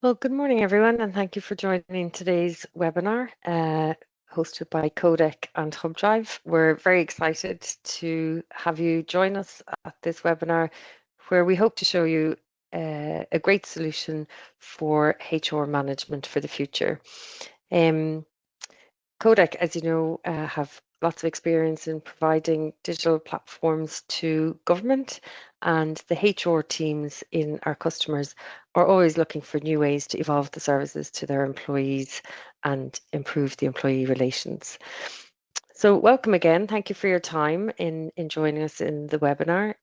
Well, good morning, everyone, and thank you for joining today's webinar hosted by Codec and Hubdrive. We're very excited to have you join us at this webinar where we hope to show you a great solution for HR management for the future. Codec, as you know, have lots of experience in providing digital platforms to government, and the HR teams in our customers are always looking for new ways to evolve the services to their employees and improve the employee relations. So welcome again. Thank you for your time in joining us in the webinar.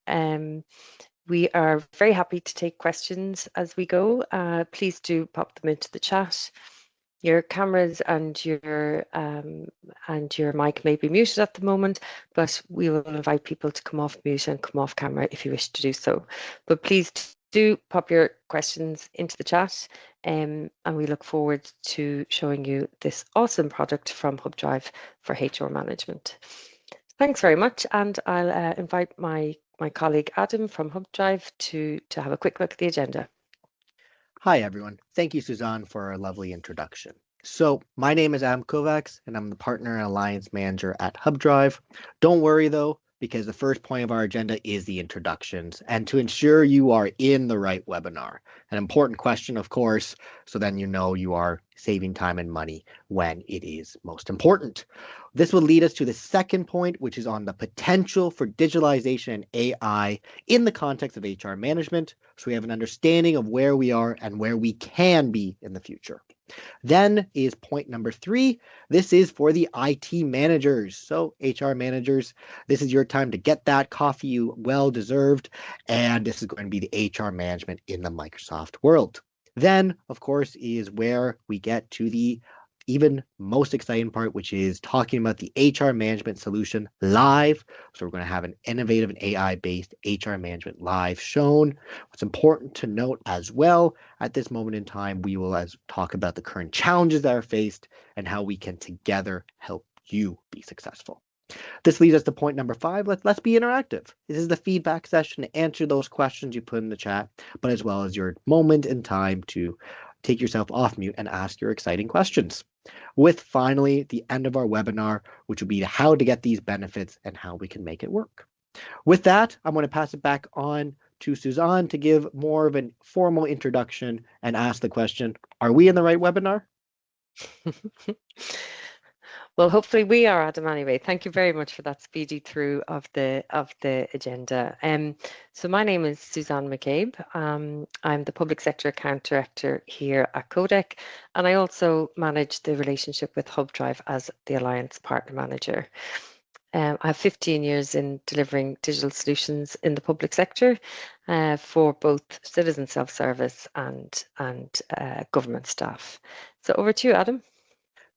We are very happy to take questions as we go. Please do pop them into the chat. Your cameras and your mic may be muted at the moment, but we will invite people to come off mute and come off camera if you wish to do so. But please do pop your questions into the chat, and we look forward to showing you this awesome product from Hubdrive for HR management. Thanks very much, and I'll invite my colleague Adam from Hubdrive to have a quick look at the agenda. Hi, everyone. Thank you, Suzanne, for a lovely introduction. So my name is Adam Kovacs, and I'm the Partner and Alliance Manager at Hubdrive. Don't worry, though, because the first point of our agenda is the introductions and to ensure you are in the right webinar. An important question, of course, so then you know you are saving time and money when it is most important. This will lead us to the second point, which is on the potential for digitalization and AI in the context of HR management, so we have an understanding of where we are and where we can be in the future. Then is point number 3. This is for the IT managers. So HR managers, this is your time to get that coffee you well deserved. And this is going to be the HR management in the Microsoft world. Then, of course, is where we get to the even most exciting part, which is talking about the HR management solution live. So we're going to have an innovative and AI-based HR management live shown. What's important to note as well, at this moment in time, we will talk about the current challenges that are faced and how we can together help you be successful. This leads us to point number 5. Let's be interactive. This is the feedback session to answer those questions you put in the chat, but as well as your moment in time to take yourself off mute and ask your exciting questions. With finally the end of our webinar, which will be how to get these benefits and how we can make it work. With that, I'm going to pass it back on to Suzanne to give more of a formal introduction and ask the question, are we in the right webinar? Well, hopefully we are, Adam, anyway. Thank you very much for that speedy through of the agenda. So my name is Suzanne McCabe. I'm the Public Sector Account Director here at Codec, and I also manage the relationship with Hubdrive as the Alliance Partner Manager. I have 15 years in delivering digital solutions in the public sector for both citizen self-service and government staff. So over to you, Adam.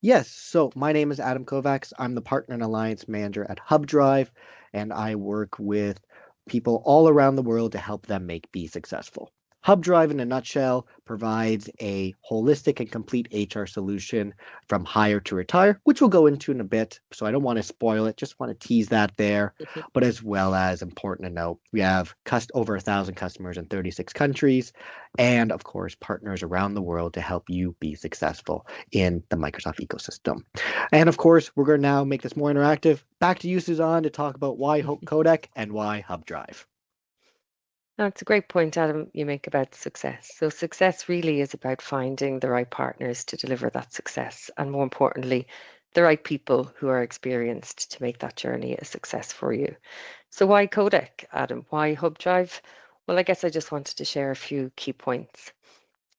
Yes, so my name is Adam Kovacs. I'm the Partner and Alliance Manager at Hubdrive, and I work with people all around the world to help them be successful. Hubdrive, in a nutshell, provides a holistic and complete HR solution from hire to retire, which we'll go into in a bit. So I don't want to spoil it, just want to tease that there. But as well as important to note, we have over 1,000 customers in 36 countries, and of course, partners around the world to help you be successful in the Microsoft ecosystem. And of course, we're going to now make this more interactive. Back to you, Suzanne, to talk about why Codec and why Hubdrive. That's a great point, Adam, you make about success. So success really is about finding the right partners to deliver that success, and more importantly, the right people who are experienced to make that journey a success for you. So why Codec, Adam? Why Hubdrive? Well, I guess I just wanted to share a few key points.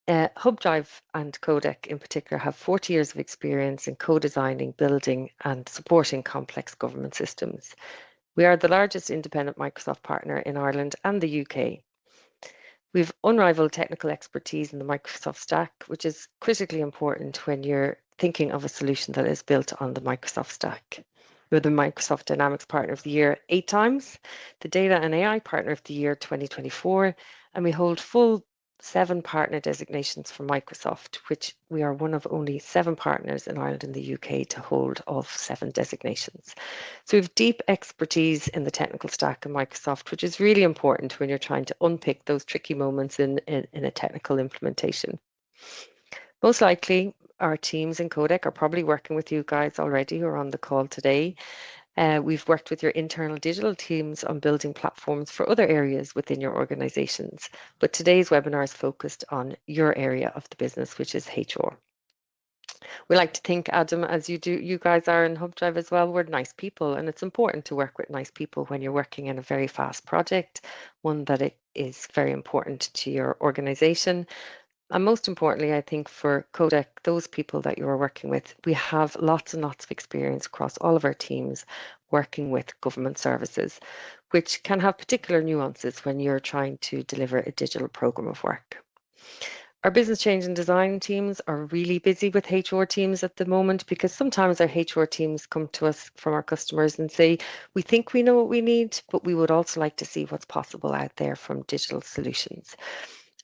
Hubdrive and Codec in particular have 40 years of experience in co-designing, building and supporting complex government systems. We are the largest independent Microsoft partner in Ireland and the UK. We have unrivaled technical expertise in the Microsoft stack, which is critically important when you're thinking of a solution that is built on the Microsoft stack. We're the Microsoft Dynamics Partner of the Year 8 times, the Data and AI Partner of the Year 2024, and we hold full 7 partner designations from Microsoft, which we are one of only 7 partners in Ireland and the UK to hold all 7 designations. So we have deep expertise in the technical stack in Microsoft, which is really important when you're trying to unpick those tricky moments in a technical implementation. Most likely, our teams in Codec are probably working with you guys already who are on the call today. We've worked with your internal digital teams on building platforms for other areas within your organizations, but today's webinar is focused on your area of the business, which is HR. We like to think, Adam, as you guys are in Hubdrive as well, we're nice people, and it's important to work with nice people when you're working in a very fast project, one that it is very important to your organization. And most importantly, I think for Codec, those people that you are working with, we have lots and lots of experience across all of our teams working with government services, which can have particular nuances when you're trying to deliver a digital program of work. Our business change and design teams are really busy with HR teams at the moment because sometimes our HR teams come to us from our customers and say, we think we know what we need, but we would also like to see what's possible out there from digital solutions.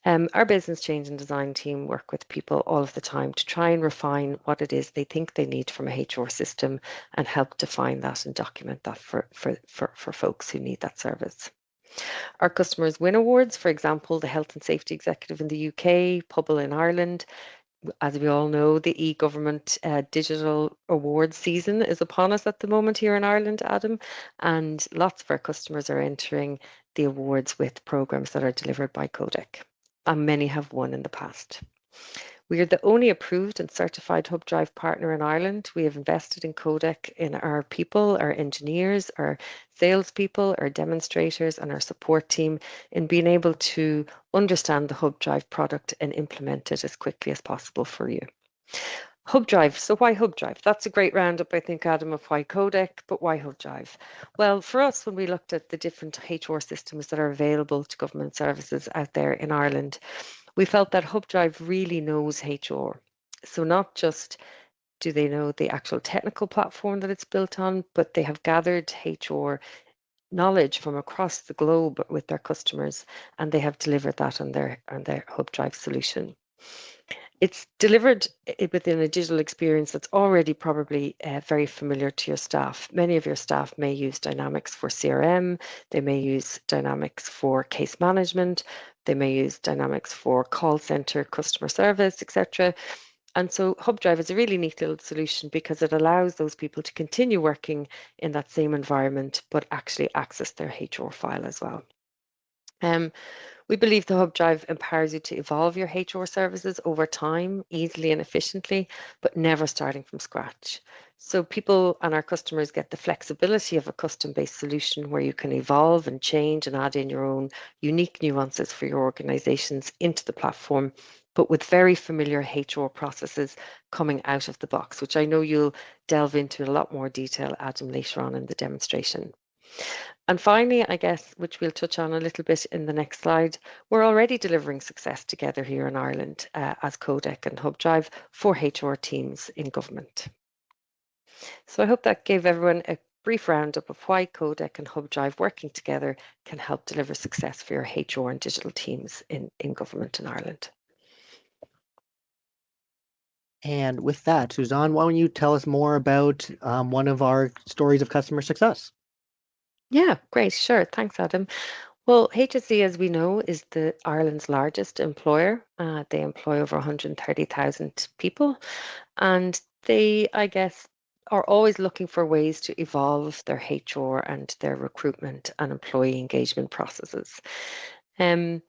Our business change and design team work with people all of the time to try and refine what it is they think they need from a HR system and help define that and document that for folks who need that service. Our customers win awards, for example, the Health and Safety Executive in the UK, Pobble in Ireland. As we all know, the e-government digital awards season is upon us at the moment here in Ireland, Adam, and lots of our customers are entering the awards with programs that are delivered by Codec, and many have won in the past. We are the only approved and certified Hubdrive partner in Ireland. We have invested in Codec in our people, our engineers, our salespeople, our demonstrators, and our support team in being able to understand the Hubdrive product and implement it as quickly as possible for you. Hubdrive. So why Hubdrive? That's a great roundup, I think, Adam, of why Codec, but why Hubdrive? Well, for us, when we looked at the different HR systems that are available to government services out there in Ireland, we felt that Hubdrive really knows HR. So not just do they know the actual technical platform that it's built on, but they have gathered HR knowledge from across the globe with their customers, and they have delivered that on their Hubdrive solution. It's delivered within a digital experience that's already probably very familiar to your staff. Many of your staff may use Dynamics for CRM, they may use Dynamics for case management, they may use Dynamics for call center, customer service, etc. And so Hubdrive is a really neat little solution because it allows those people to continue working in that same environment, but actually access their HR file as well. We believe the Hubdrive empowers you to evolve your HR services over time, easily and efficiently, but never starting from scratch. So people and our customers get the flexibility of a custom-based solution where you can evolve and change and add in your own unique nuances for your organizations into the platform, but with very familiar HR processes coming out of the box, which I know you'll delve into in a lot more detail, Adam, later on in the demonstration. And finally, I guess, which we'll touch on a little bit in the next slide, we're already delivering success together here in Ireland as Codec and Hubdrive for HR teams in government. So I hope that gave everyone a brief roundup of why Codec and Hubdrive working together can help deliver success for your HR and digital teams in government in Ireland. And with that, Suzanne, why don't you tell us more about one of our stories of customer success? Yeah, great. Sure. Thanks, Adam. Well, HSE, as we know, is the Ireland's largest employer. They employ over 130,000 people, and they, I guess, are always looking for ways to evolve their HR and their recruitment and employee engagement processes. The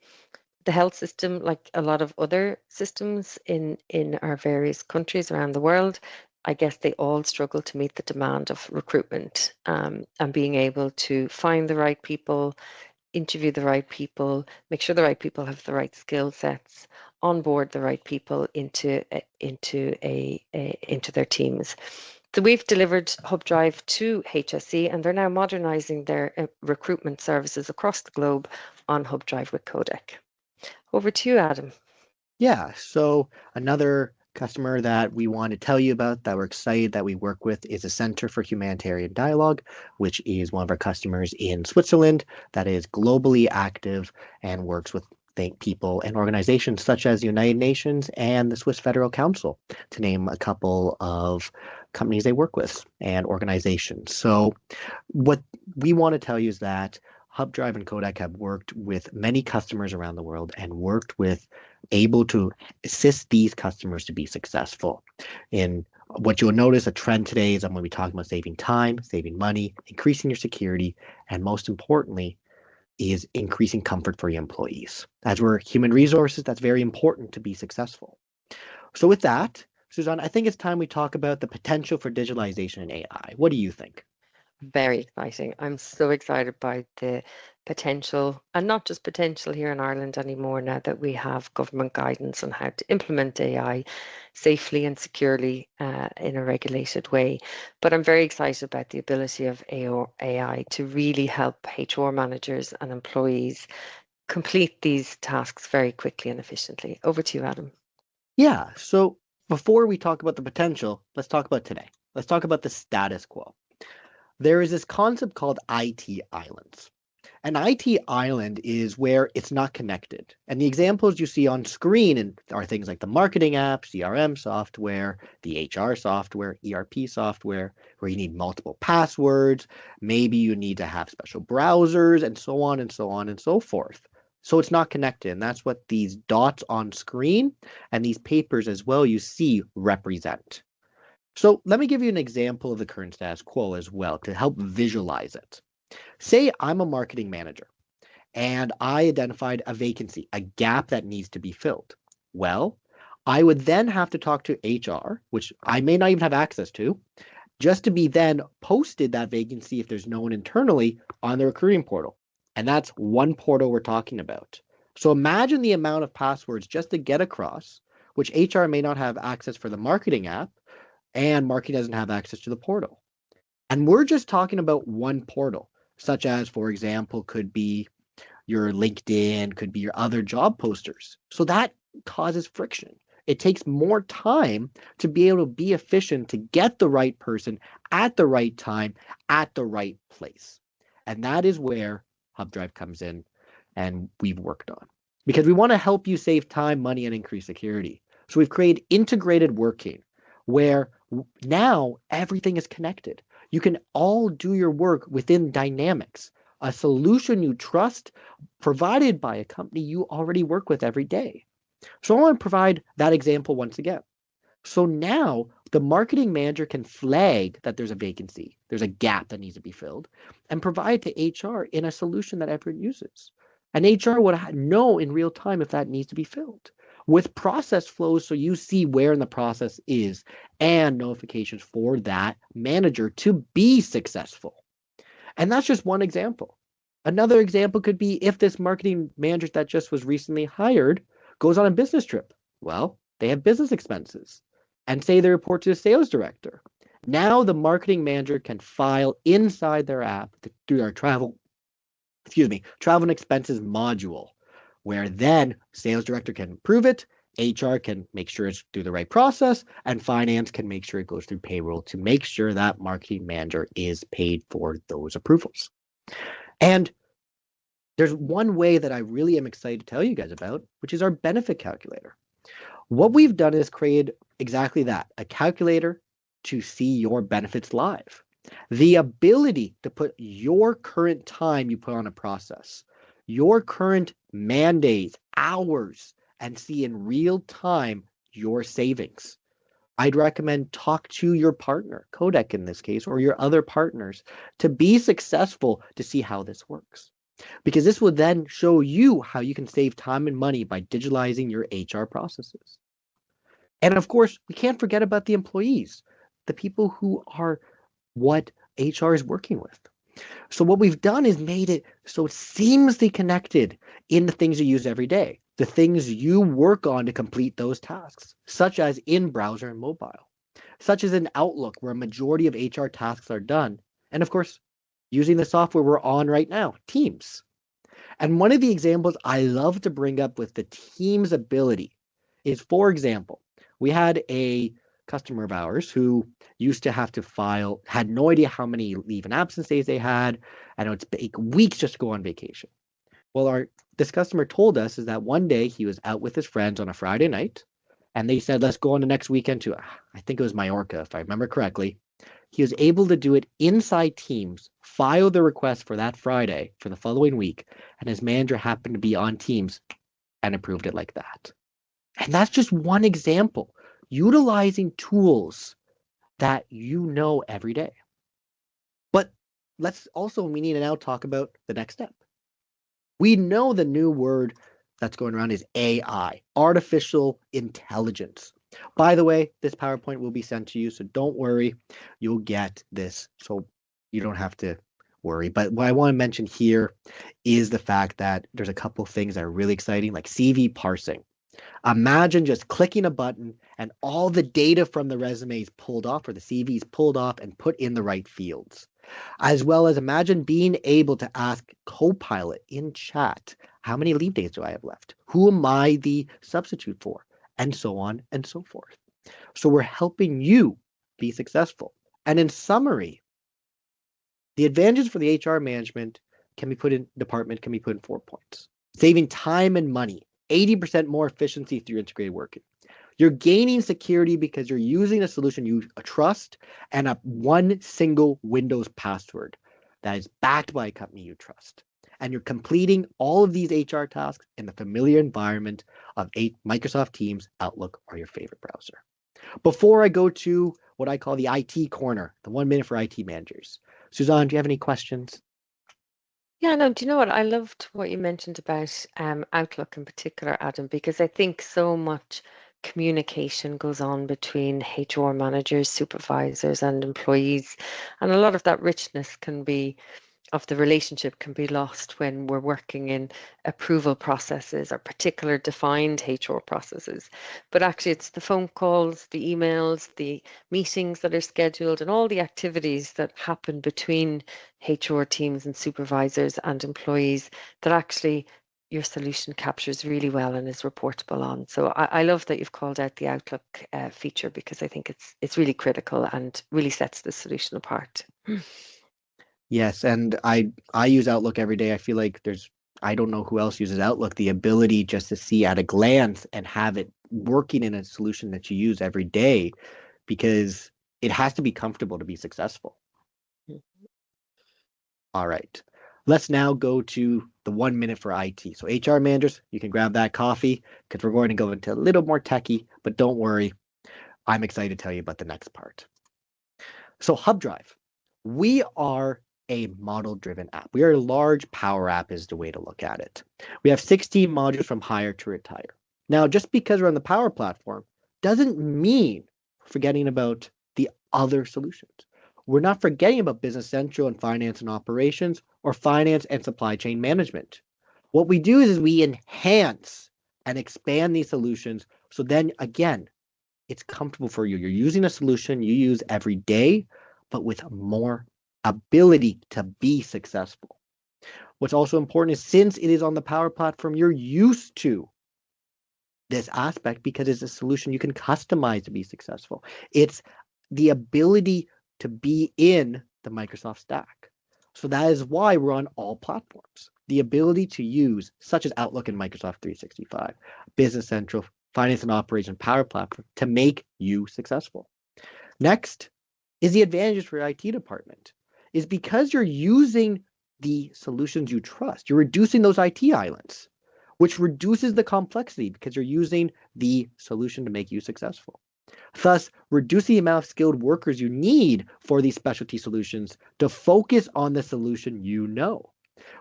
health system, like a lot of other systems in our various countries around the world, I guess they all struggle to meet the demand of recruitment and being able to find the right people, interview the right people, make sure the right people have the right skill sets, onboard the right people into their teams. So we've delivered Hubdrive to HSE, and they're now modernizing their recruitment services across the globe on Hubdrive with Codec. Over to you, Adam. Yeah, so another customer that we want to tell you about that we're excited that we work with is a Center for Humanitarian Dialogue, which is one of our customers in Switzerland that is globally active and works with people and organizations such as the United Nations and the Swiss Federal Council, to name a couple of companies they work with and organizations. So what we want to tell you is that Hubdrive and Codec have worked with many customers around the world and worked with able to assist these customers to be successful. And what you'll notice a trend today is I'm going to be talking about saving time, saving money, increasing your security, and most importantly, is increasing comfort for your employees. As we're human resources, that's very important to be successful. So with that, Suzanne, I think it's time we talk about the potential for digitalization in AI. What do you think? Very exciting. I'm so excited by the potential, and not just potential here in Ireland anymore now that we have government guidance on how to implement AI safely and securely in a regulated way. But I'm very excited about the ability of AI to really help HR managers and employees complete these tasks very quickly and efficiently. Over to you, Adam. Yeah, so before we talk about the potential, let's talk about today. Let's talk about the status quo. There is this concept called IT islands. An IT island is where it's not connected. And the examples you see on screen are things like the marketing app, CRM software, the HR software, ERP software, where you need multiple passwords. Maybe you need to have special browsers and so on and so on and so forth. So it's not connected. And that's what these dots on screen and these papers as well you see represent. So let me give you an example of the current status quo as well to help visualize it. Say I'm a marketing manager and I identified a vacancy, a gap that needs to be filled. Well, I would then have to talk to HR, which I may not even have access to, just to be then posted that vacancy if there's no one internally on the recruiting portal. And that's one portal we're talking about. So imagine the amount of passwords just to get across, which HR may not have access for the marketing app, and marketing doesn't have access to the portal. And we're just talking about one portal, such as, for example, could be your LinkedIn, could be your other job posters. So that causes friction. It takes more time to be able to be efficient to get the right person at the right time, at the right place. And that is where Hubdrive comes in and we've worked on. Because we want to help you save time, money, and increase security. So we've created integrated working where now everything is connected. You can all do your work within Dynamics, a solution you trust provided by a company you already work with every day. So I want to provide that example once again. So now the marketing manager can flag that there's a vacancy, there's a gap that needs to be filled, and provide to HR in a solution that everyone uses. And HR would know in real time if that needs to be filled with process flows so you see where in the process is and notifications for that manager to be successful. And that's just one example. Another example could be if this marketing manager that just was recently hired goes on a business trip. Well, they have business expenses and say they report to the sales director. Now the marketing manager can file inside their app through our travel and expenses module, where then sales director can approve it, HR can make sure it's through the right process, and finance can make sure it goes through payroll to make sure that marketing manager is paid for those approvals. And there's one way that I really am excited to tell you guys about, which is our benefit calculator. What we've done is create exactly that, a calculator to see your benefits live. The ability to put your current time you put on a process, your current mandates, hours, and see in real time your savings. I'd recommend talk to your partner, Codec in this case, or your other partners to be successful to see how this works. Because this will then show you how you can save time and money by digitalizing your HR processes. And of course, we can't forget about the employees, the people who are what HR is working with. So what we've done is made it so it's seamlessly connected in the things you use every day, the things you work on to complete those tasks, such as in browser and mobile, such as in Outlook, where a majority of HR tasks are done. And of course, using the software we're on right now, Teams. And one of the examples I love to bring up with the Teams ability is, for example, we had a customer of ours who used to have to file, had no idea how many leave and absence days they had, and it would take weeks just to go on vacation. Well, this customer told us is that one day he was out with his friends on a Friday night, and they said, let's go on the next weekend to, I think it was Mallorca, if I remember correctly. He was able to do it inside Teams, file the request for that Friday for the following week, and his manager happened to be on Teams and approved it like that. And that's just one example, utilizing tools that you know every day. But we need to now talk about the next step. We know the new word that's going around is AI, artificial intelligence. By the way, this PowerPoint will be sent to you, so don't worry, you'll get this. So you don't have to worry. But what I want to mention here is the fact that there's a couple things that are really exciting, like CV parsing. Imagine just clicking a button and all the data from the resumes pulled off or the CVs pulled off and put in the right fields. As well as imagine being able to ask Copilot in chat, how many leave days do I have left? Who am I the substitute for? And so on and so forth. So we're helping you be successful. And in summary, the advantages for the HR management department can be put in 4 points. Saving time and money, 80% more efficiency through integrated working. You're gaining security because you're using a solution you trust and a one single Windows password that is backed by a company you trust. And you're completing all of these HR tasks in the familiar environment of Microsoft Teams, Outlook, or your favorite browser. Before I go to what I call the IT corner, the 1 minute for IT managers, Suzanne, do you have any questions? Yeah, no, do you know what? I loved what you mentioned about Outlook in particular, Adam, because I think so much communication goes on between HR managers, supervisors, and employees. And a lot of that richness can be of the relationship can be lost when we're working in approval processes or particular defined HR processes. But actually, it's the phone calls, the emails, the meetings that are scheduled, and all the activities that happen between HR teams and supervisors and employees that actually your solution captures really well and is reportable on. So I love that you've called out the Outlook feature because I think it's really critical and really sets the solution apart. Yes, and I use Outlook every day. I feel like I don't know who else uses Outlook, the ability just to see at a glance and have it working in a solution that you use every day because it has to be comfortable to be successful. All right. Let's now go to the 1 minute for IT. So HR managers, you can grab that coffee because we're going to go into a little more techie, but don't worry. I'm excited to tell you about the next part. So Hubdrive, we are a model-driven app. We are a large power app is the way to look at it. We have 16 modules from hire to retire. Now, just because we're on the Power Platform doesn't mean forgetting about the other solutions. We're not forgetting about Business Central and Finance and Operations or Finance and Supply Chain Management. What we do is we enhance and expand these solutions. So then again, it's comfortable for you. You're using a solution you use every day, but with more ability to be successful. What's also important is since it is on the Power Platform, you're used to this aspect because it's a solution you can customize to be successful. It's the ability to be in the Microsoft stack. So that is why we're on all platforms. The ability to use, such as Outlook and Microsoft 365, Business Central, Finance and Operation, Power Platform, to make you successful. Next is the advantages for your IT department. Is because you're using the solutions you trust, you're reducing those IT islands, which reduces the complexity because you're using the solution to make you successful. Thus, reducing the amount of skilled workers you need for these specialty solutions to focus on the solution you know,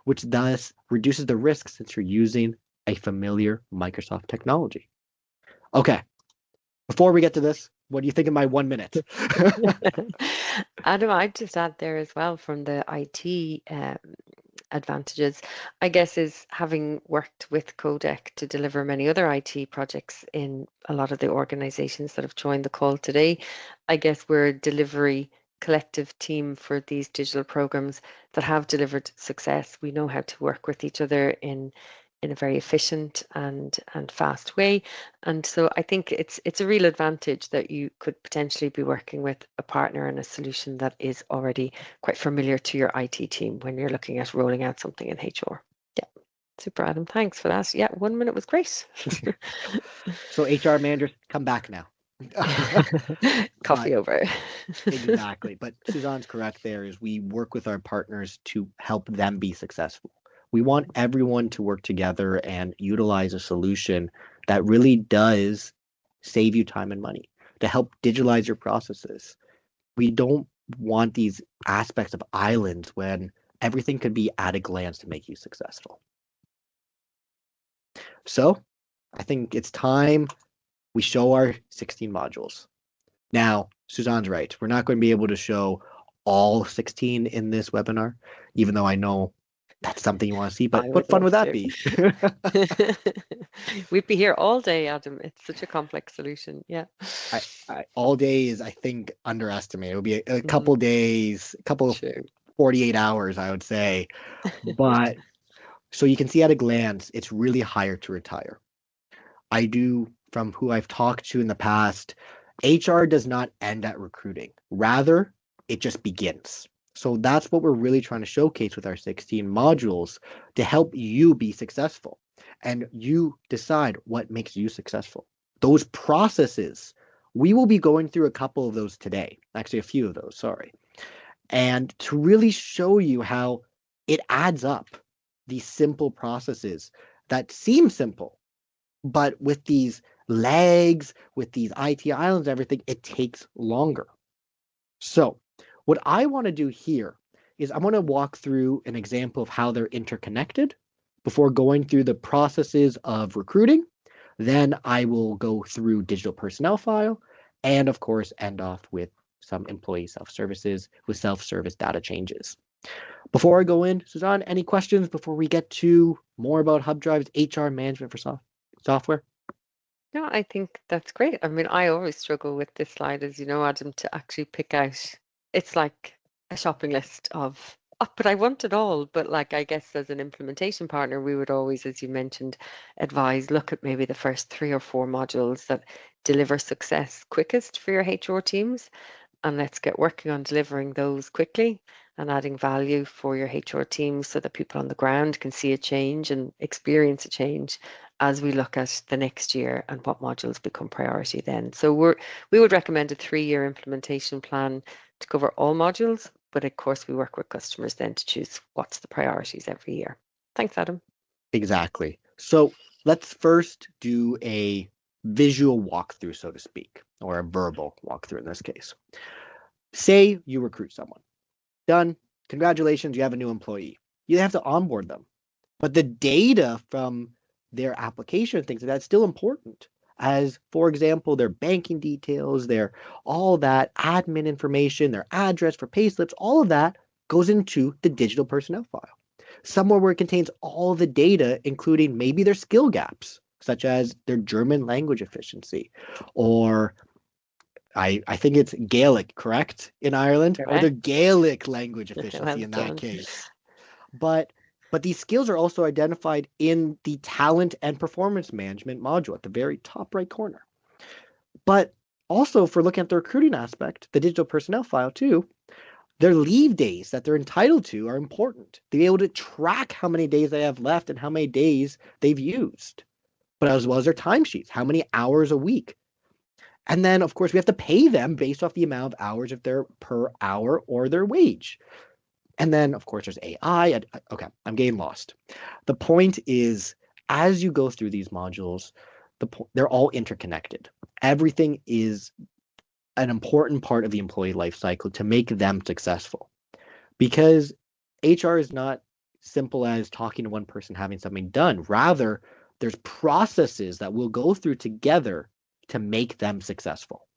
which thus reduces the risk since you're using a familiar Microsoft technology. Okay, before we get to this, what do you think of my 1 minute? Adam, I'd just add there as well from the IT advantages, I guess, is having worked with Codec to deliver many other IT projects in a lot of the organizations that have joined the call today. I guess we're a delivery collective team for these digital programs that have delivered success. We know how to work with each other in a very efficient and fast way. And so I think it's a real advantage that you could potentially be working with a partner and a solution that is already quite familiar to your IT team when you're looking at rolling out something in HR. Yeah. Super, Adam. Thanks for that. Yeah, 1 minute was great. So HR managers, come back now. Coffee over. Exactly. But Suzanne's correct there is we work with our partners to help them be successful. We want everyone to work together and utilize a solution that really does save you time and money, to help digitalize your processes. We don't want these aspects of islands when everything could be at a glance to make you successful. So I think it's time we show our 16 modules. Now, Suzanne's right. We're not going to be able to show all 16 in this webinar, even though I know that's something you want to see, but I what would fun love would that to. be? We'd be here all day, Adam. It's such a complex solution. Yeah. All day is, I think, underestimated. It would be a couple Mm, days, a couple of true. 48 hours, I would say. But so you can see at a glance, it's really hire to retire. I do, from who I've talked to in the past, HR does not end at recruiting. Rather, it just begins. So that's what we're really trying to showcase with our 16 modules to help you be successful and you decide what makes you successful. Those processes, we will be going through a couple of those today, actually, a few of those, sorry. And to really show you how it adds up, these simple processes that seem simple, but with these legs, with these IT islands, everything, it takes longer. So what I want to do here is I'm going to walk through an example of how they're interconnected before going through the processes of recruiting. Then I will go through digital personnel file and of course end off with some employee self-services with self-service data changes. Before I go in, Suzanne, any questions before we get to more about Hubdrive's HR management for software? No, I think that's great. I mean, I always struggle with this slide, as you know, Adam, to actually pick out. It's like a shopping list of, oh, but I want it all. But like, I guess as an implementation partner, we would always, as you mentioned, advise look at maybe the first 3 or 4 modules that deliver success quickest for your HR teams. And let's get working on delivering those quickly and adding value for your HR teams so that people on the ground can see a change and experience a change as we look at the next year and what modules become priority then. So we would recommend a 3-year implementation plan to cover all modules, but of course we work with customers then to choose what's the priorities every year. Thanks, Adam. Exactly. So let's first do a visual walkthrough, so to speak, or a verbal walkthrough in this case. Say you recruit someone. Done. Congratulations, you have a new employee. You have to onboard them. But the data from their application, things like that's still important. As, for example, their banking details, their all that admin information, their address for payslips, all of that goes into the digital personnel file. Somewhere where it contains all the data, including maybe their skill gaps, such as their German language efficiency, or I think it's Gaelic, correct, in Ireland, or their Correct. Gaelic language efficiency Well in that done. case. But these skills are also identified in the talent and performance management module at the very top right corner. But also, for looking at the recruiting aspect, the digital personnel file too, their leave days that they're entitled to are important. To be able to track how many days they have left and how many days they've used, but as well as their timesheets, how many hours a week. And then, of course, we have to pay them based off the amount of hours if they're per hour or their wage. And then, of course, there's AI. Okay, I'm getting lost. The point is, as you go through these modules, they're all interconnected. Everything is an important part of the employee life cycle to make them successful. Because HR is not simple as talking to one person having something done. Rather, there's processes that we'll go through together to make them successful.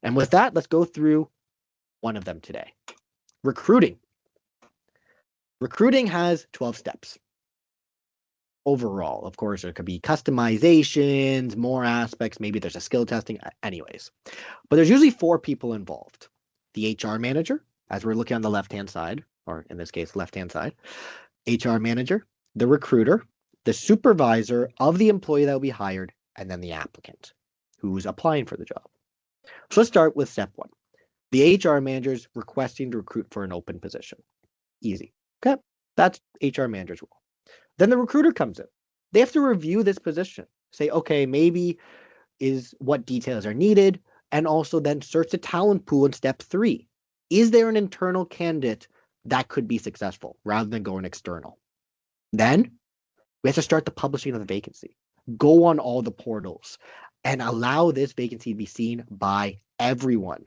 And with that, let's go through one of them today. Recruiting. Recruiting has 12 steps. Overall, of course, there could be customizations, more aspects, maybe there's a skill testing, anyways. But there's usually 4 people involved. The HR manager, as we're looking on the left-hand side, or in this case, left-hand side, HR manager, the recruiter, the supervisor of the employee that will be hired, and then the applicant who's applying for the job. So let's start with step 1. The HR manager is requesting to recruit for an open position. Easy. Okay, that's HR manager's role. Then the recruiter comes in. They have to review this position, say, okay, maybe is what details are needed, and also then search the talent pool in step 3. Is there an internal candidate that could be successful rather than going external? Then we have to start the publishing of the vacancy. go on all the portals, and allow this vacancy to be seen by everyone.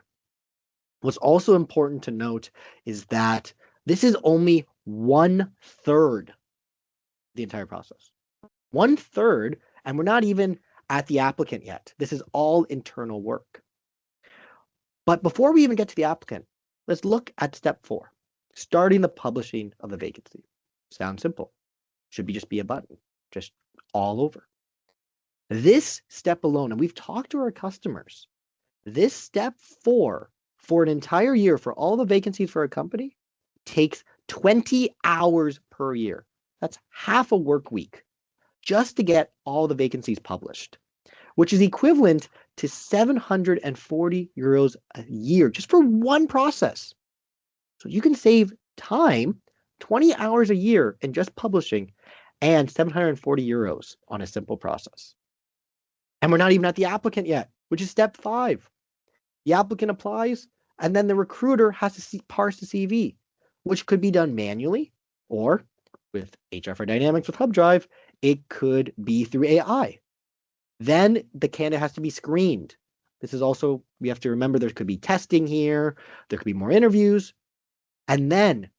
What's also important to note is that this is only 1/3 the entire process. 1/3, and we're not even at the applicant yet. This is all internal work. But before we even get to the applicant, let's look at step 4, starting the publishing of the vacancy. Sounds simple. Should just be a button, just all over. This step alone, and we've talked to our customers, this step 4 for an entire year for all the vacancies for a company takes 20 hours per year. That's half a work week just to get all the vacancies published, which is equivalent to 740 euros a year just for one process. So you can save time, 20 hours a year in just publishing, and 740 euros on a simple process. And we're not even at the applicant yet, which is step 5. The applicant applies, and then the recruiter has to parse the CV, which could be done manually, or with HR for Dynamics with Hubdrive, it could be through AI. Then the candidate has to be screened. This is also, we have to remember there could be testing here, there could be more interviews. And then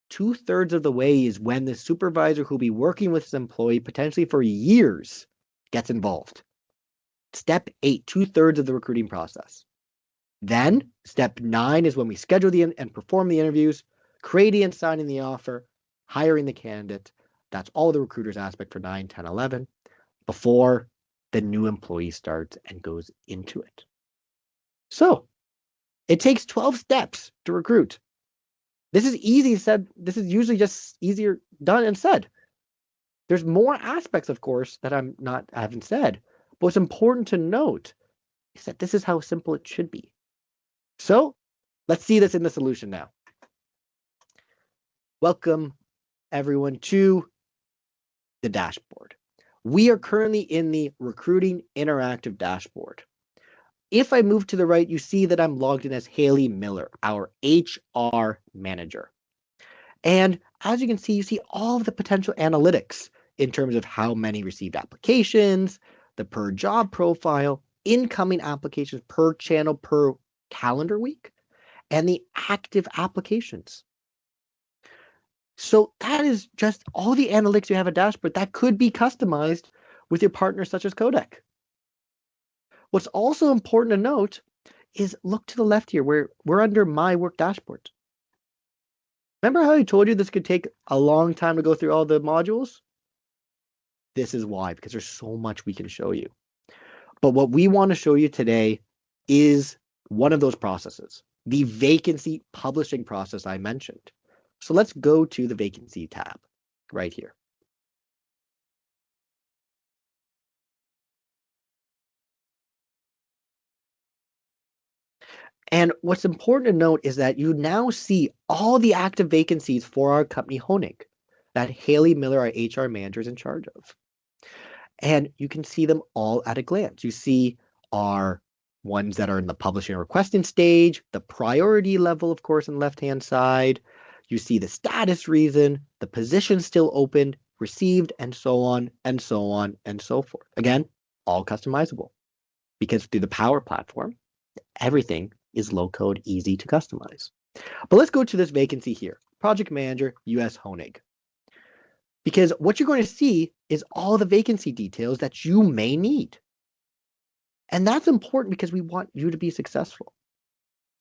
2/3 of the way is when the supervisor who'll be working with this employee potentially for years gets involved. Step 8, 2/3 of the recruiting process. Then step 9 is when we schedule and perform the interviews, creating and signing the offer, hiring the candidate. That's all the recruiter's aspect for 9, 10, 11, before the new employee starts and goes into it. So it takes 12 steps to recruit. This is easy said. This is usually just easier done and said. There's more aspects, of course, that I haven't said. But what's important to note is that this is how simple it should be. So let's see this in the solution now. Welcome, everyone, to the dashboard. We are currently in the recruiting interactive dashboard. If I move to the right, you see that I'm logged in as Haley Miller, our HR manager. And as you can see, you see all of the potential analytics in terms of how many received applications, the per job profile, incoming applications per channel per calendar week, and the active applications. So that is just all the analytics you have a dashboard that could be customized with your partners such as Codec. What's also important to note is look to the left here where we're under My Work Dashboard. Remember how I told you this could take a long time to go through all the modules? This is why, because there's so much we can show you. But what we want to show you today is one of those processes, the vacancy publishing process I mentioned. So let's go to the vacancy tab right here. And what's important to note is that you now see all the active vacancies for our company, Honig, that Haley Miller, our HR manager, is in charge of. And you can see them all at a glance. You see our ones that are in the publishing and requesting stage, the priority level, of course, on the left-hand side. You see the status reason, the position still open, received, and so on, and so on, and so forth. Again, all customizable because through the Power Platform, everything is low code, easy to customize. But let's go to this vacancy here, Project Manager, US Honig. Because what you're going to see is all the vacancy details that you may need. And that's important because we want you to be successful.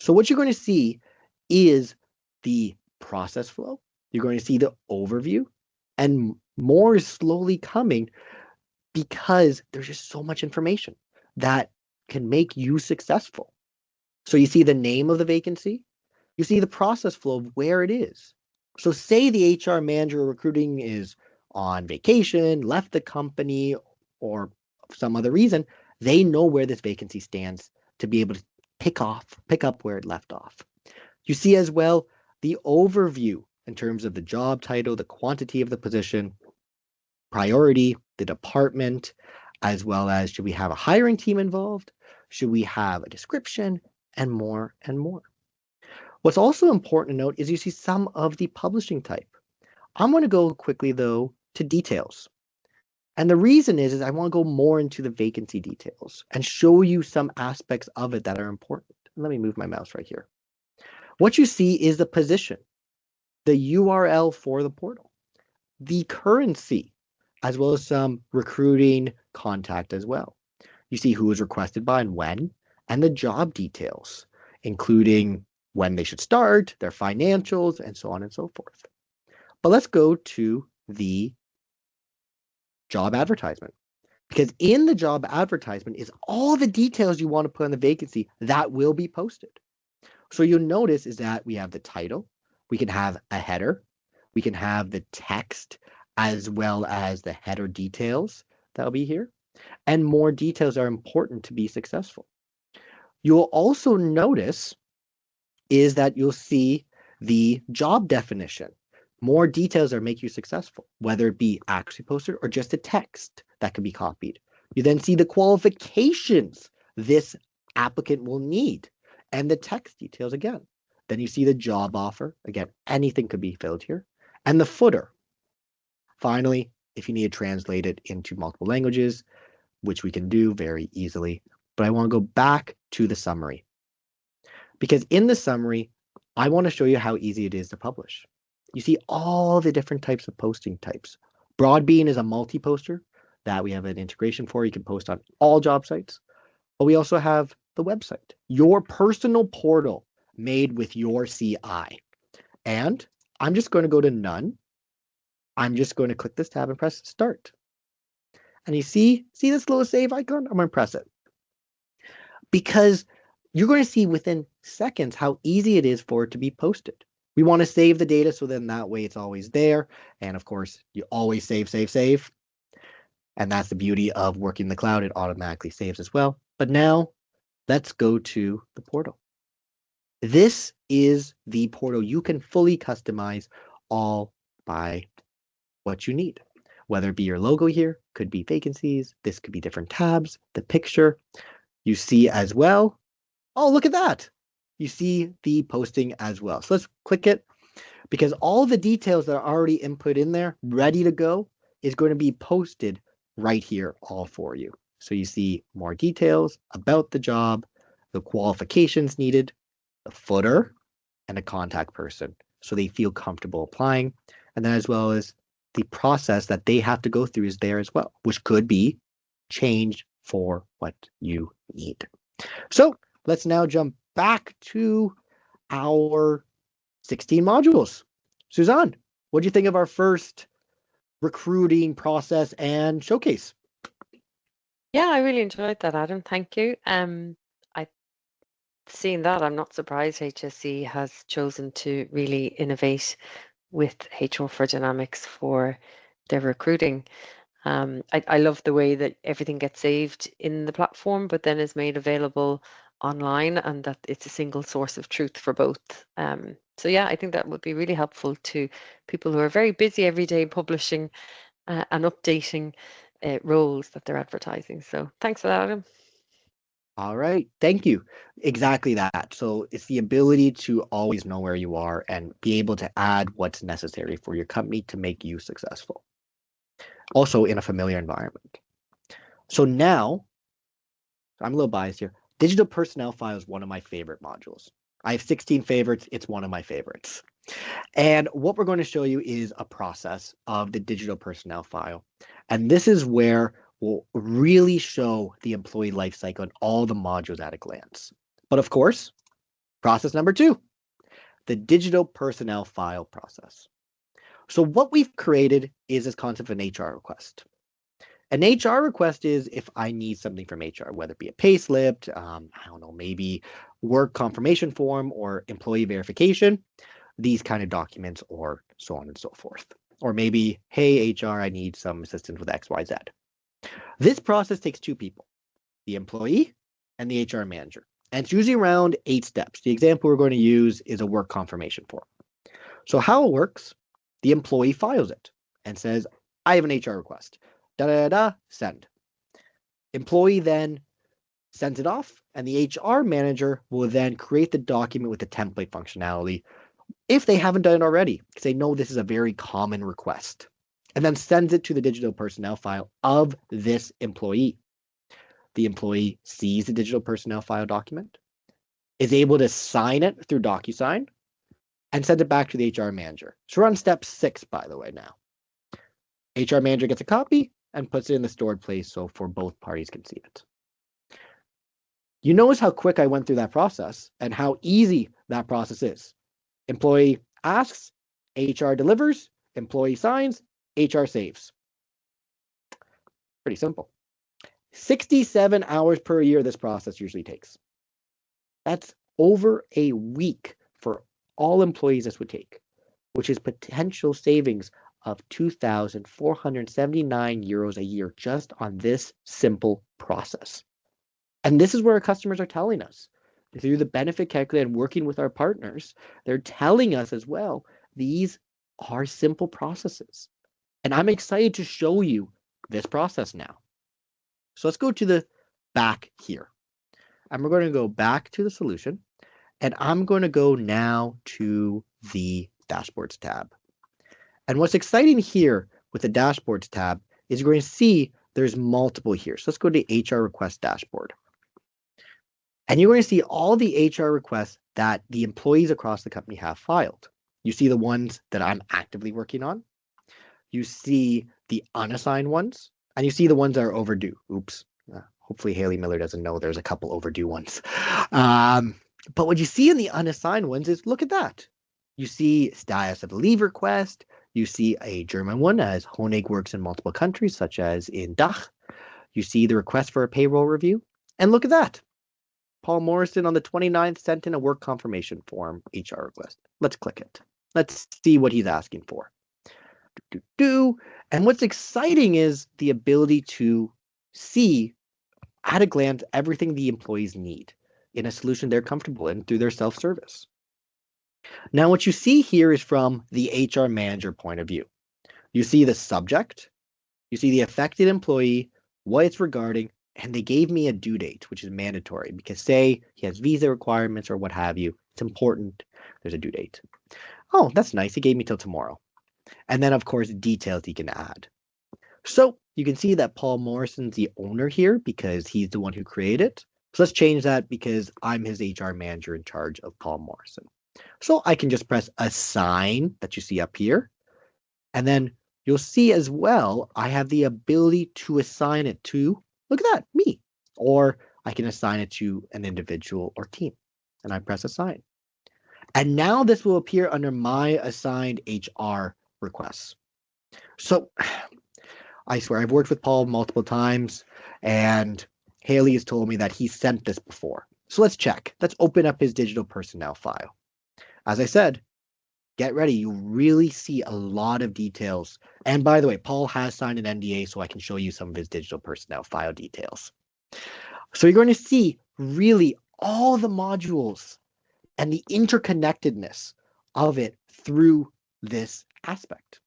So what you're going to see is the process flow. You're going to see the overview, and more is slowly coming because there's just so much information that can make you successful. So you see the name of the vacancy, you see the process flow of where it is. So say the HR manager recruiting is on vacation, left the company, or some other reason, they know where this vacancy stands to be able to pick up where it left off. You see as well the overview in terms of the job title, the quantity of the position, priority, the department, as well as should we have a hiring team involved? Should we have a description? And more and more. What's also important to note is you see some of the publishing type. I'm going to go quickly, though, to details. And the reason is I want to go more into the vacancy details and show you some aspects of it that are important. Let me move my mouse right here. What you see is the position, the URL for the portal, the currency, as well as some recruiting contact as well. You see who was requested by and when, and the job details, including when they should start, their financials, and so on and so forth. But let's go to the job advertisement. Because in the job advertisement is all the details you want to put on the vacancy that will be posted. So you'll notice is that we have the title, we can have a header, we can have the text as well as the header details that'll be here. And more details are important to be successful. You'll also notice is that you'll see the job definition. More details that make you successful, whether it be actually posted or just a text that can be copied. You then see the qualifications this applicant will need and the text details again. Then you see the job offer. Again, anything could be filled here. And the footer. Finally, if you need to translate it into multiple languages, which we can do very easily. But I want to go back to the summary. Because in the summary, I want to show you how easy it is to publish. You see all the different types of posting types. Broadbean is a multi-poster that we have an integration for. You can post on all job sites. But we also have the website, your personal portal made with your CI. And I'm just going to go to none. I'm just going to click this tab and press start. And you see this little save icon? I'm going to press it. Because you're going to see within seconds how easy it is for it to be posted. We want to save the data so then that way it's always there. And of course, you always save. And that's the beauty of working in the cloud. It automatically saves as well. But now let's go to the portal. This is the portal you can fully customize all by what you need. Whether it be your logo here, could be vacancies. This could be different tabs, the picture. You see as well. Oh, look at that. You see the posting as well. So let's click it because all the details that are already input in there, ready to go, is going to be posted right here all for you. So you see more details about the job, the qualifications needed, the footer, and a contact person. So they feel comfortable applying. And then as well as the process that they have to go through is there as well, which could be changed for what you need. So let's now jump back to our 16 modules. Suzanne, what do you think of our first recruiting process and showcase? Yeah, I really enjoyed that, Adam. Thank you. I seeing that, I'm not surprised HSC has chosen to really innovate with HR for Dynamics for their recruiting. I love the way that everything gets saved in the platform, but then is made available online, and that it's a single source of truth for both. So yeah, I think that would be really helpful to people who are very busy every day publishing and updating roles that they're advertising. So thanks for that, Adam. All right, thank you. Exactly that. So it's the ability to always know where you are and be able to add what's necessary for your company to make you successful. Also in a familiar environment. So now, I'm a little biased here. Digital personnel file is one of my favorite modules. I have 16 favorites. It's one of my favorites. And what we're going to show you is a process of the digital personnel file. And this is where we'll really show the employee lifecycle and all the modules at a glance. But of course, process number 2, the digital personnel file process. So what we've created is this concept of an HR request. An HR request is if I need something from HR, whether it be a pay slip, I don't know, maybe work confirmation form or employee verification, these kind of documents or so on and so forth. Or maybe, hey, HR, I need some assistance with XYZ. This process takes 2 people, the employee and the HR manager. And it's usually around 8 steps. The example we're going to use is a work confirmation form. So how it works, the employee files it and says, I have an HR request. Send. Employee then sends it off, and the HR manager will then create the document with the template functionality if they haven't done it already, because they know this is a very common request. and then sends it to the digital personnel file of this employee. The employee sees the digital personnel file document, is able to sign it through DocuSign, and send it back to the HR manager. So we're on step 6, by the way, now. HR manager gets a copy and puts it in the stored place so for both parties can see it. You notice how quick I went through that process and how easy that process is. Employee asks, HR delivers, employee signs, HR saves. Pretty simple. 67 hours per year this process usually takes. That's over a week for all employees this would take, which is potential savings of 2,479 euros a year just on this simple process. And this is where our customers are telling us. Through the benefit calculator and working with our partners, they're telling us as well, these are simple processes. And I'm excited to show you this process now. So let's go to the back here. And we're going to go back to the solution. And I'm going to go now to the dashboards tab. And what's exciting here with the dashboards tab is you're going to see there's multiple here. So let's go to the HR request dashboard. And you're going to see all the HR requests that the employees across the company have filed. You see the ones that I'm actively working on. You see the unassigned ones, and you see the ones that are overdue. Oops. Hopefully Haley Miller doesn't know there's a couple overdue ones. But what you see in the unassigned ones is, look at that. You see status of the leave request. You see a German one, as Honig works in multiple countries, such as in DACH. You see the request for a payroll review. And look at that. Paul Morrison on the 29th sent in a work confirmation form HR request. Let's click it. Let's see what he's asking for. And what's exciting is the ability to see at a glance everything the employees need in a solution they're comfortable in through their self-service. Now, what you see here is from the HR manager point of view. You see the subject, you see the affected employee, what it's regarding, and they gave me a due date, which is mandatory because say he has visa requirements or what have you, it's important, there's a due date. Oh, that's nice, he gave me till tomorrow. And then, of course, details he can add. So you can see that Paul Morrison's the owner here because he's the one who created it. So let's change that because I'm his HR manager in charge of Paul Morrison. So I can just press assign that you see up here. And then you'll see as well, I have the ability to assign it to, look at that, me. Or I can assign it to an individual or team. And I press assign. And now this will appear under my assigned HR requests. So I swear I've worked with Paul multiple times and Haley has told me that he sent this before. So let's check. Let's open up his digital personnel file. As I said, get ready. You really see a lot of details. And by the way, Paul has signed an NDA so I can show you some of his digital personnel file details. So you're going to see really all the modules and the interconnectedness of it through this aspect.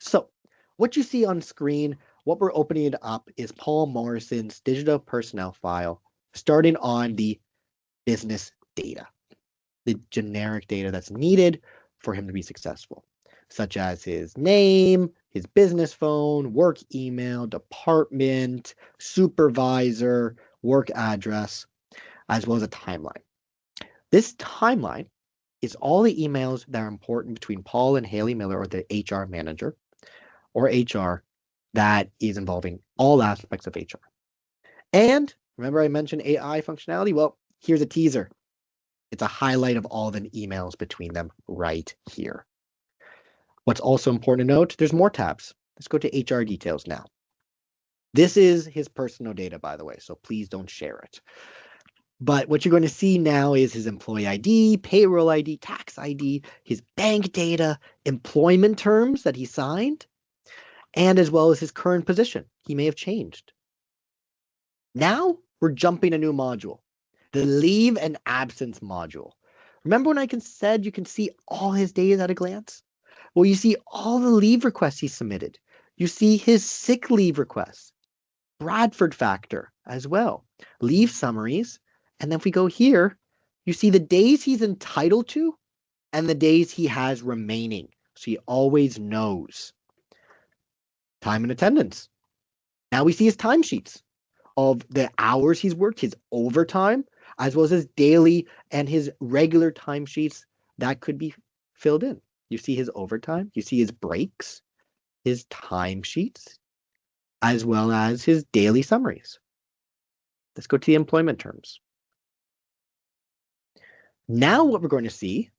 So what you see on screen, what we're opening it up is Paul Morrison's digital personnel file, starting on the business data, the generic data that's needed for him to be successful, such as his name, his business phone, work email, department, supervisor, work address, as well as a timeline. This timeline is all the emails that are important between Paul and Haley Miller, or the HR manager, or HR, that is involving all aspects of HR. And remember I mentioned AI functionality? Well, here's a teaser. It's a highlight of all the emails between them right here. What's also important to note, there's more tabs. Let's go to HR details now. This is his personal data, by the way, so please don't share it. But what you're going to see now is his employee ID, payroll ID, tax ID, his bank data, employment terms that he signed, and as well as his current position. He may have changed. Now we're jumping a new module, the leave and absence module. Remember when I said you can see all his data at a glance? Well, you see all the leave requests he submitted. You see his sick leave requests, Bradford factor as well, leave summaries. And then if we go here, you see the days he's entitled to and the days he has remaining. So he always knows. time and attendance. Now we see his timesheets of the hours he's worked, his overtime, as well as his daily and his regular timesheets that could be filled in. You see his overtime, you see his breaks, his timesheets, as well as his daily summaries. Let's go to the employment terms. Now what we're going to see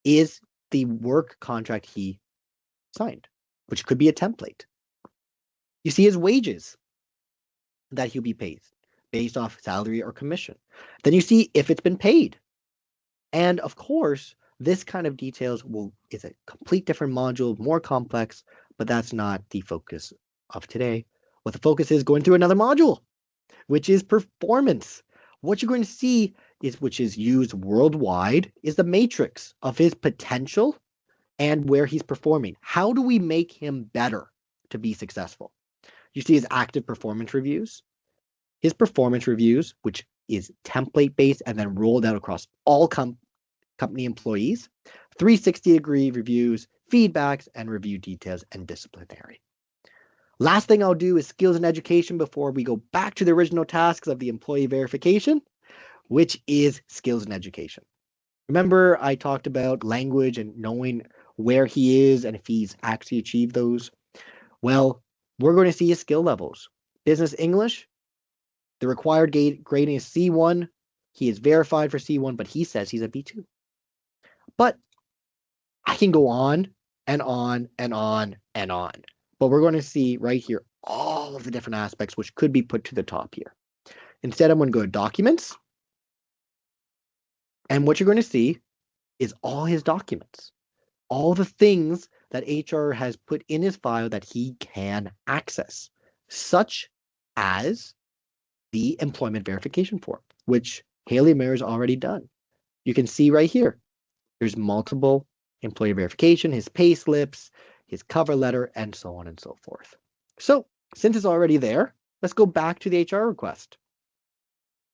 is the work contract he signed, which could be a template. You see his wages that he'll be paid based off salary or commission. Then you see if it's been paid. And of course, this kind of details is a complete different module, more complex, but that's not the focus of today. What the focus is going through another module, which is performance. What you're going to see is, which is used worldwide, is the matrix of his potential and where he's performing. How do we make him better to be successful? You see his active performance reviews, his performance reviews, which is template-based and then rolled out across all company employees, 360-degree reviews, feedbacks, and review details and disciplinary. Last thing I'll do is skills and education before we go back to the original tasks of the employee verification, which is skills and education. Remember, I talked about language and knowing where he is and if he's actually achieved those. Well, we're going to see his skill levels. Business English, the required grading is C1. He is verified for C1, but he says he's a B2. But I can go on and on and on and on. But we're going to see right here all of the different aspects which could be put to the top here. Instead, I'm going to go to documents. And what you're going to see is all his documents, all the things that HR has put in his file that he can access, such as the employment verification form, which Haley Mayer has already done. You can see right here, there's multiple employee verification, his pay slips, his cover letter, and so on and so forth. So since it's already there, let's go back to the HR request.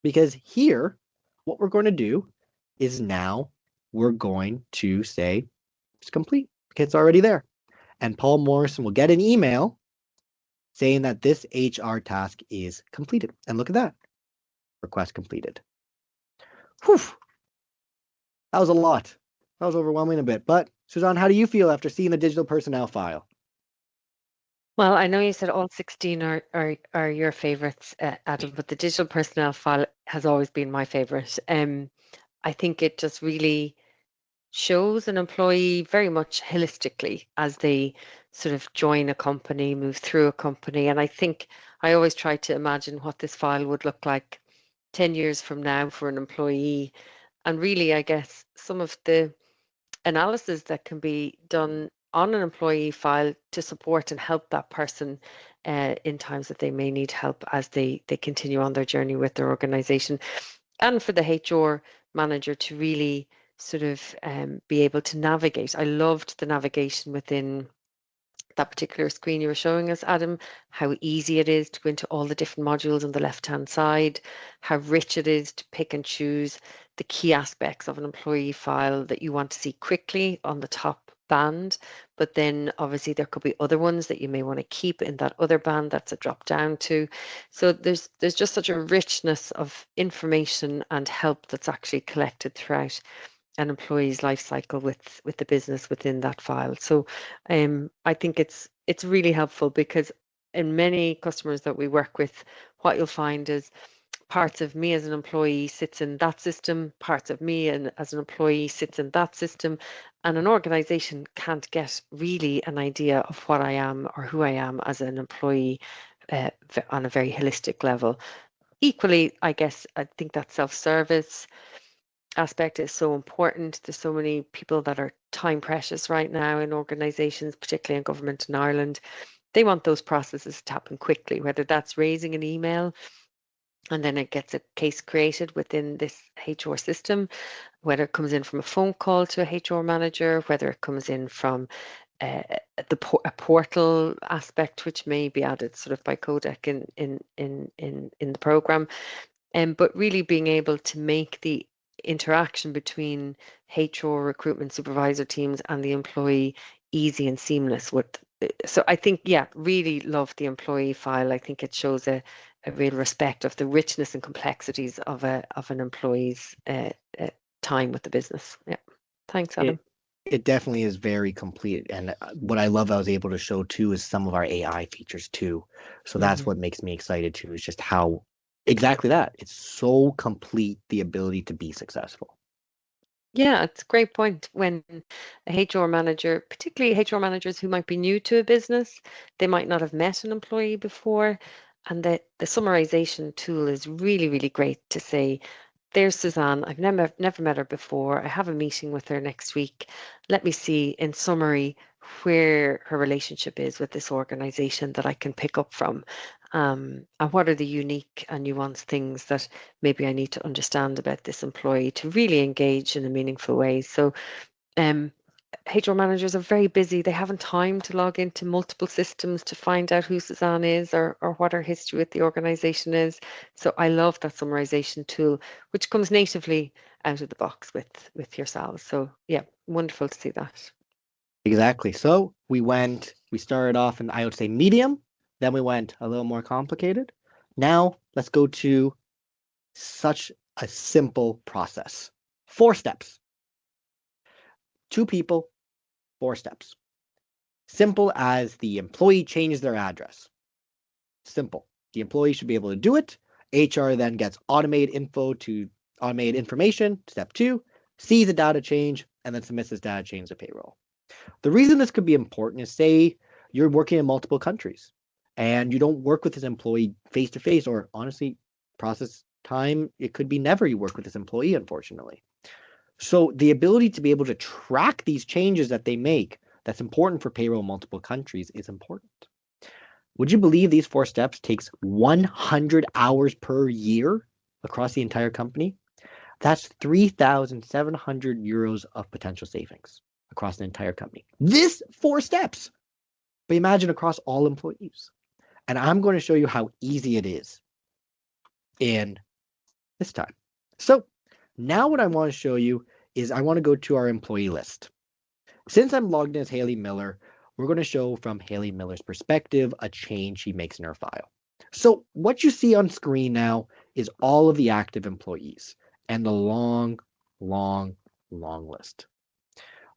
Because here, what we're going to do is now we're going to say it's complete because it's already there. And Paul Morrison will get an email saying that this HR task is completed. And look at that. Request completed. Whew. That was a lot. That was overwhelming a bit. But Suzanne, how do you feel after seeing the digital personnel file? Well, I know you said all 16 are your favorites, Adam, but the digital personnel file has always been my favorite. I think it just really shows an employee very much holistically as they sort of join a company, move through a company. And I think I always try to imagine what this file would look like 10 years from now for an employee. And really, I guess some of the analysis that can be done on an employee file to support and help that person in times that they may need help as they continue on their journey with their organization. And for the HR manager to really sort of be able to navigate. I loved the navigation within that particular screen you were showing us, Adam, how easy it is to go into all the different modules on the left-hand side, how rich it is to pick and choose the key aspects of an employee file that you want to see quickly on the top band, but then obviously there could be other ones that you may want to keep in that other band that's a drop down to. So there's just such a richness of information and help that's actually collected throughout an employee's life cycle with the business within that file. So I think it's really helpful because in many customers that we work with, what you'll find is parts of me as an employee sits in that system, parts of me and as an employee sits in that system, and an organization can't get really an idea of what I am or who I am as an employee on a very holistic level. Equally, I guess I think that self-service aspect is so important. There's so many people that are time precious right now in organizations, particularly in government in Ireland. They want those processes to happen quickly, whether that's raising an email and then it gets a case created within this HR system, whether it comes in from a phone call to a HR manager, whether it comes in from a portal aspect, which may be added sort of by Codec in the program. But really being able to make the interaction between HR recruitment supervisor teams and the employee easy and seamless with so I think, yeah, really love the employee file. I think it shows a real respect of the richness and complexities of an employee's time with the business. Yeah. Thanks, Adam. It it definitely is very complete. And what I love I was able to show too is some of our AI features too. So that's Hmm. what makes me excited too, is just how exactly that. It's so complete, the ability to be successful. Yeah, it's a great point. When a HR manager, particularly HR managers who might be new to a business, they might not have met an employee before. And the summarization tool is really, really great to say, there's Suzanne. I've never met her before. I have a meeting with her next week. Let me see in summary where her relationship is with this organization that I can pick up from. And what are the unique and nuanced things that maybe I need to understand about this employee to really engage in a meaningful way. So um, HR managers are very busy. They haven't time to log into multiple systems to find out who Suzanne is or what her history with the organization is. So I love that summarization tool, which comes natively out of the box with yourselves. So yeah, wonderful to see that. Exactly. So we started off in, I would say, medium, then we went a little more complicated. Now let's go to such a simple process. 4 steps. 2 people, 4 steps. Simple as the employee changes their address. Simple. The employee should be able to do it. HR then gets automated information. Step 2, sees the data change, and then submits this data change to payroll. The reason this could be important is, say you're working in multiple countries and you don't work with this employee face to face, or honestly, process time, it could be never you work with this employee, unfortunately. So the ability to be able to track these changes that they make, that's important for payroll in multiple countries, is important. Would you believe these 4 steps takes 100 hours per year across the entire company? That's 3,700 euros of potential savings across the entire company. This 4 steps, but imagine across all employees. And I'm going to show you how easy it is in this time. So now what I want to show you is I want to go to our employee list. Since I'm logged in as Haley Miller, we're going to show from Haley Miller's perspective a change she makes in her file. So what you see on screen now is all of the active employees and the long, long, long list.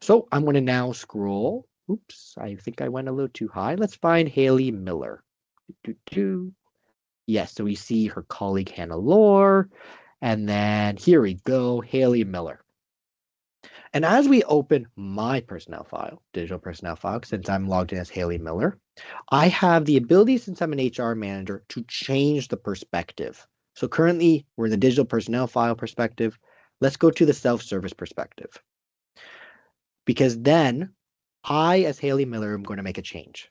So I'm going to now scroll. Oops, I think I went a little too high. Let's find Haley Miller. Yes, so we see her colleague Hannah Lore, and then here we go, Haley Miller. And as we open my personnel file, digital personnel file, since I'm logged in as Haley Miller, I have the ability, since I'm an HR manager, to change the perspective. So currently we're in the digital personnel file perspective. Let's go to the self-service perspective. Because then I, as Haley Miller, am going to make a change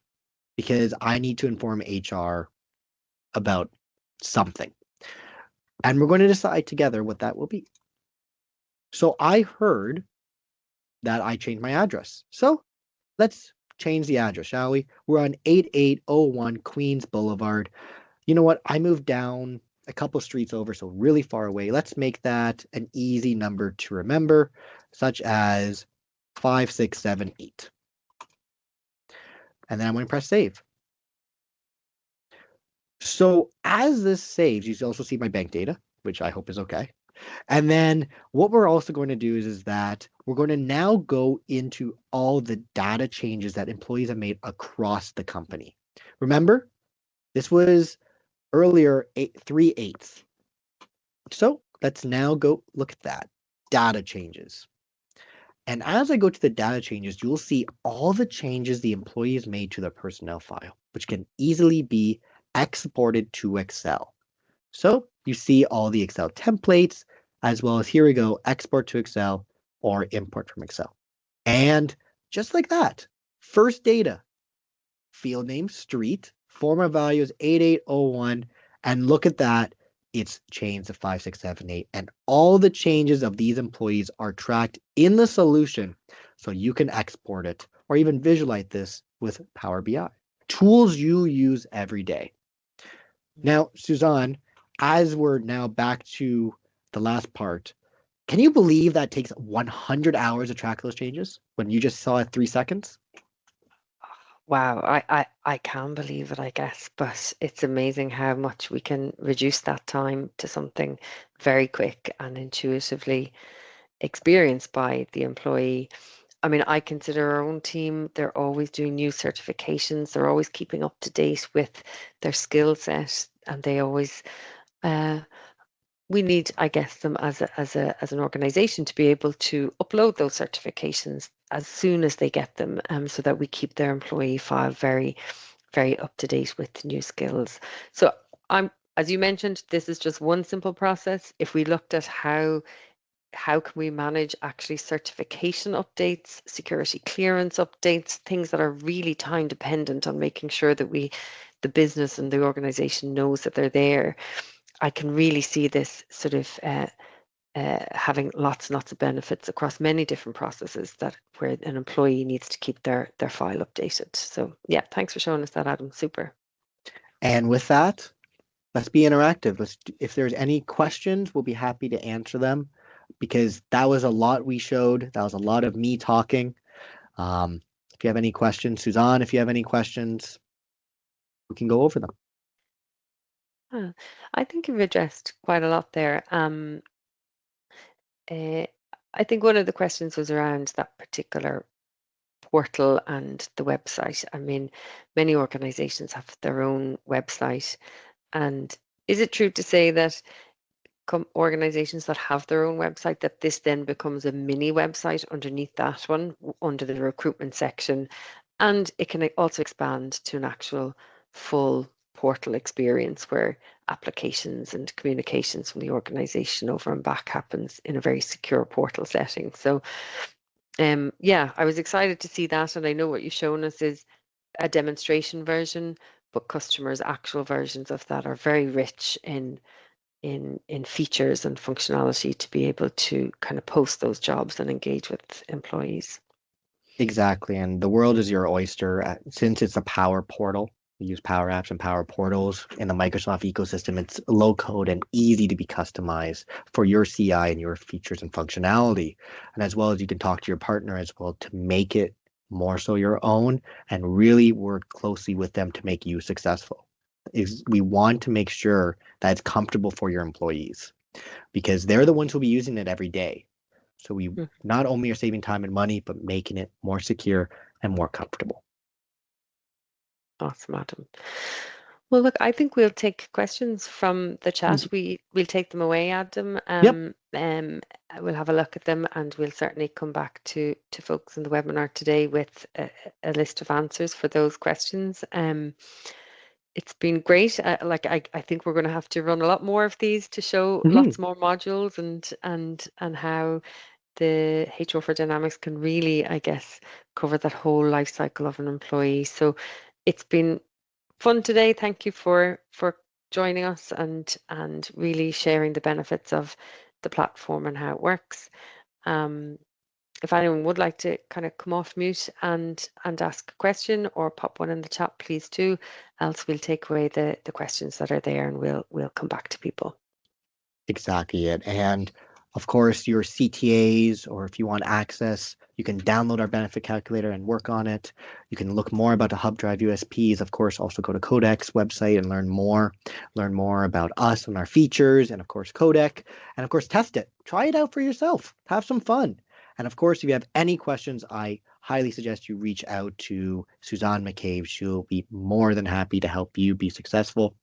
because I need to inform HR about something. And we're going to decide together what that will be. So I heard that I changed my address. So let's change the address, shall we? We're on 8801 Queens Boulevard. You know what? I moved down a couple streets over, so really far away. Let's make that an easy number to remember, such as 5678. And then I'm going to press save. So as this saves, you also see my bank data, which I hope is okay. And then what we're also going to do is that we're going to now go into all the data changes that employees have made across the company. Remember, this was earlier 3/8. So let's now go look at that. Data changes. And as I go to the data changes, you'll see all the changes the employees made to their personnel file, which can easily be exported to Excel. So you see all the Excel templates, as well as here we go, export to Excel or import from Excel. And just like that, first data, field name, street, format value is 8801, and look at that, it's changed to 5678. And all the changes of these employees are tracked in the solution, so you can export it or even visualize this with Power BI. Tools you use every day. Now, Suzanne, as we're now back to the last part, can you believe that takes 100 hours to track those changes when you just saw it 3 seconds? Wow, I can believe it, I guess, but it's amazing how much we can reduce that time to something very quick and intuitively experienced by the employee. I mean, I consider our own team, they're always doing new certifications, they're always keeping up to date with their skill set, and they always we need, I guess, them as an organization to be able to upload those certifications as soon as they get them, so that we keep their employee file very, very up to date with new skills. So as you mentioned, this is just one simple process. If we looked at how can we manage actually certification updates, security clearance updates, things that are really time dependent on making sure that the business and the organization knows that they're there. I can really see this sort of having lots and lots of benefits across many different processes that where an employee needs to keep their file updated. So yeah, thanks for showing us that, Adam. Super. And with that, let's be interactive. If there's any questions, we'll be happy to answer them because that was a lot we showed. That was a lot of me talking. If you have any questions, Suzanne, if you have any questions, we can go over them. I think you've addressed quite a lot there. Uh, I think one of the questions was around that particular portal and the website. I mean, many organizations have their own website. And is it true to say that organizations that have their own website, that this then becomes a mini website underneath that one, under the recruitment section, and it can also expand to an actual full portal experience where applications and communications from the organization over and back happens in a very secure portal setting. So yeah, I was excited to see that, and I know what you've shown us is a demonstration version, but customers' actual versions of that are very rich in features and functionality to be able to kind of post those jobs and engage with employees. Exactly. And the world is your oyster. Since it's a Power Portal, we use Power Apps and Power Portals in the Microsoft ecosystem. It's low code and easy to be customized for your CI and your features and functionality. And as well as you can talk to your partner as well to make it more so your own and really work closely with them to make you successful. We want to make sure that it's comfortable for your employees because they're the ones who'll be using it every day. So we Mm. not only are saving time and money, but making it more secure and more comfortable. Awesome, Adam. Well, look, I think we'll take questions from the chat. Mhm. We'll take them away, Adam. Yep. We'll have a look at them, and we'll certainly come back to folks in the webinar today with a list of answers for those questions. It's been great. I think we're going to have to run a lot more of these to show Hmm. lots more modules and how the HR for Dynamics can really, I guess, cover that whole life cycle of an employee. So it's been fun today. Thank you for joining us and really sharing the benefits of the platform and how it works. Um, if anyone would like to kind of come off mute and ask a question or pop one in the chat, please do. Else we'll take away the questions that are there and we'll come back to people. Exactly it. And of course, your CTAs, or if you want access, you can download our benefit calculator and work on it. You can look more about the Hubdrive USPs. Of course, also go to Codec's website and learn more about us and our features, and of course, Codec. And of course, test it. Try it out for yourself. Have some fun. And of course, if you have any questions, I highly suggest you reach out to Suzanne McCabe. She'll be more than happy to help you be successful.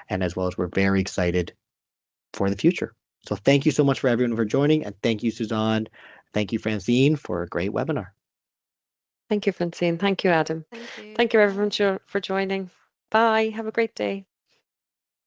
And as well as we're very excited for the future. So thank you so much for everyone for joining, and thank you, Suzanne. Thank you, Francine, for a great webinar. Thank you, Francine. Thank you, Adam. Thank you. Thank you, everyone, Bye. for joining. Bye. Have a great day.